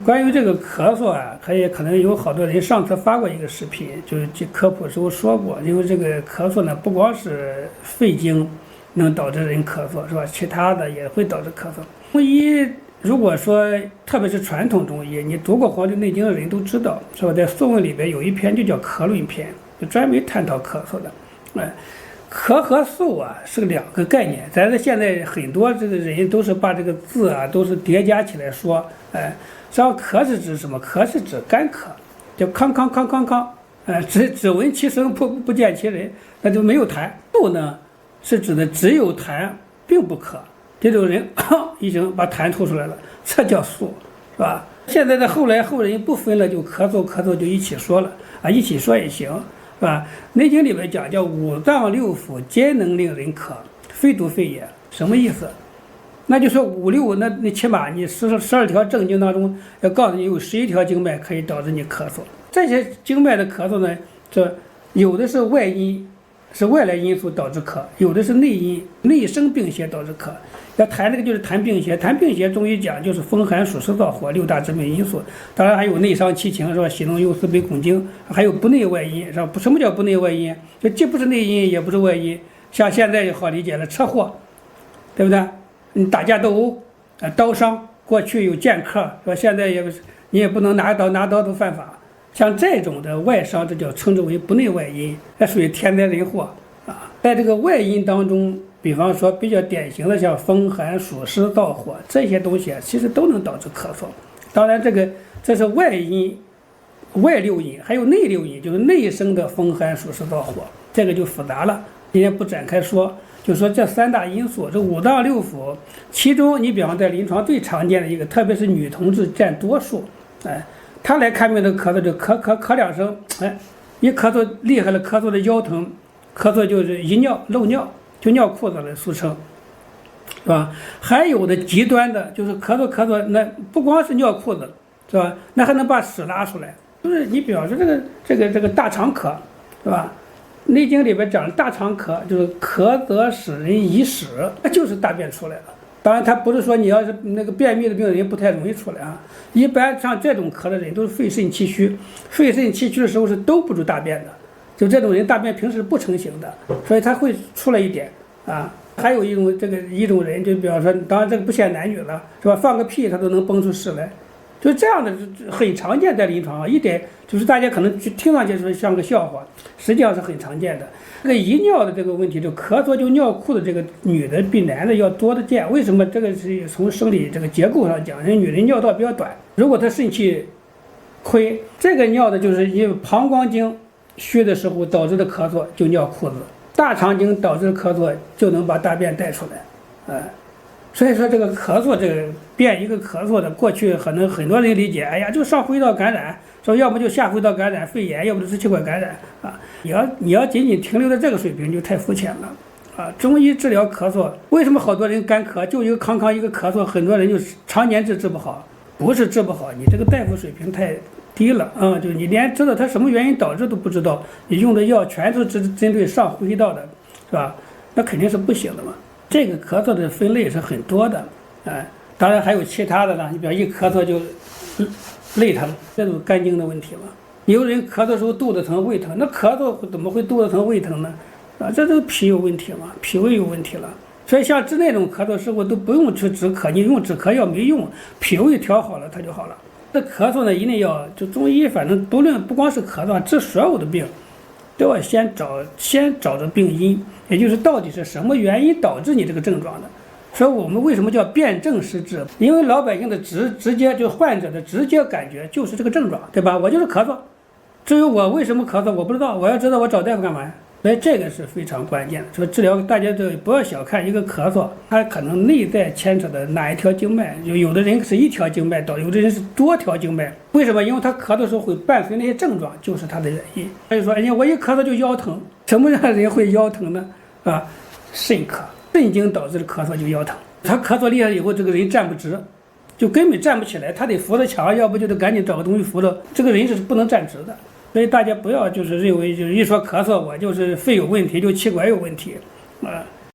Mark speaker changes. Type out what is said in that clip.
Speaker 1: 关于这个咳嗽啊，可能有好多人上次发过一个视频，就是科普时候说过，因为这个咳嗽呢，不光是肺经能导致人咳嗽，是吧？其他的也会导致咳嗽。中医如果说，特别是传统中医，你读过《黄帝内经》的人都知道，是吧？在《素问》里边有一篇就叫《咳论篇》，就专门探讨咳嗽的。咳和嗽啊是两个概念，咱这现在很多这个人都是把这个字啊都是叠加起来说，实际上咳是指什么？咳是指干咳，叫康康康康康，只闻其声不见其人，那就没有痰。嗽呢是指的只有痰并不咳，这种人一声把痰吐出来了，这叫嗽，是吧？现在的后人不分了，就咳嗽就一起说了啊，一起说也行。是吧？内经里面讲叫五脏六腑皆能令人咳，非独肺也。什么意思？那就说五六，那起码你12条正经当中要告诉你有11条经脉可以导致你咳嗽。这些经脉的咳嗽呢，这有的是外因，是外来因素导致咳；有的是内因，内生病邪导致咳。要谈这个就是谈病邪，谈病邪中医讲就是风寒暑湿燥火6大致命因素，当然还有内伤七情，是吧？喜怒忧思悲恐惊，还有不内外因，是吧？什么叫不内外因？就既不是内因，也不是外因。像现在就好理解了，车祸，对不对？你打架斗殴，刀伤，过去有剑客，是吧？现在你也不能拿刀都犯法。像这种的外伤，这叫称之为不内外因，那属于天灾人祸啊。在这个外因当中，比方说比较典型的像风寒暑湿燥火这些东西啊，其实都能导致咳嗽。当然这是外因，外六因，还有内六因，就是内生的风寒暑湿燥火，这个就复杂了，今天不展开说。就说这3大因素，这五脏六腑，其中你比方在临床最常见的一个，特别是女同志占多数，她来看病的咳嗽就咳2声，一咳嗽厉害了，咳嗽的腰疼，咳嗽就是遗尿漏尿。就尿裤子了，俗称，是吧？还有的极端的，就是咳嗽，那不光是尿裤子，是吧？那还能把屎拉出来。就是你比方说这个大肠咳，是吧？内经里边讲大肠咳，就是咳则使人遗屎，那就是大便出来了。当然，它不是说你要是那个便秘的病人不太容易出来啊。一般像这种咳的人都是肺肾气虚，肺肾气虚的时候是兜不住大便的。就这种人大便平时不成形的，所以他会出来一点啊。还有一种人，就比方说，当然这个不限男女了，是吧？放个屁他都能崩出屎来，就这样的很常见在临床啊。一点就是大家可能听上去是像个笑话，实际上是很常见的。这个遗尿的这个问题，就咳嗽就尿裤的这个女的比男的要多的见。为什么？这个是从生理这个结构上讲，人女人尿道比较短，如果她肾气亏，这个尿的就是因为膀胱经虚的时候导致的咳嗽就尿裤子，大肠经导致的咳嗽就能把大便带出来，所以说这个咳嗽这个变一个咳嗽的，过去可能很多人理解，哎呀就上呼吸道感染，说要么就下呼吸道感染肺炎，要不就支气管感染啊。你要仅仅停留在这个水平就太肤浅了啊。中医治疗咳嗽，为什么好多人干咳就一个康康一个咳嗽，很多人就常年治不好？不是治不好，你这个大夫水平太低了啊，就是你连知道它什么原因导致都不知道，你用的药全都是针对上呼吸道的，是吧？那肯定是不行的嘛。这个咳嗽的分类是很多的，当然还有其他的呢。你比如一咳嗽就胃疼，这种肝经的问题嘛。有人咳嗽的时候肚子疼、胃疼，那咳嗽怎么会肚子疼、胃疼呢？这都脾有问题嘛，脾胃有问题了。所以像治那种咳嗽时候都不用去止咳，你用止咳药没用，脾胃调好了它就好了。这咳嗽呢，一定要就中医，反正不光是咳嗽，治所有的病，都要先找着病因，也就是到底是什么原因导致你这个症状的。所以我们为什么叫辨证施治？因为老百姓的直接就患者的直接感觉就是这个症状，对吧？我就是咳嗽，至于我为什么咳嗽，我不知道，我要知道我找大夫干嘛呀？所以这个是非常关键的。说治疗，大家都不要小看一个咳嗽，它可能内在牵扯的哪一条经脉，有的人是一条经脉导，有的人是多条经脉。为什么？因为他咳的时候会伴随那些症状，就是他的原因。所以说，我一咳嗽就腰疼，什么样的人会腰疼呢？肾咳，肾经导致的咳嗽就腰疼。他咳嗽厉害以后，这个人站不直，就根本站不起来，他得扶着墙，要不就得赶紧找个东西扶着。这个人是不能站直的。所以大家不要就是认为就是一说咳嗽我就是肺有问题，就气管有问题，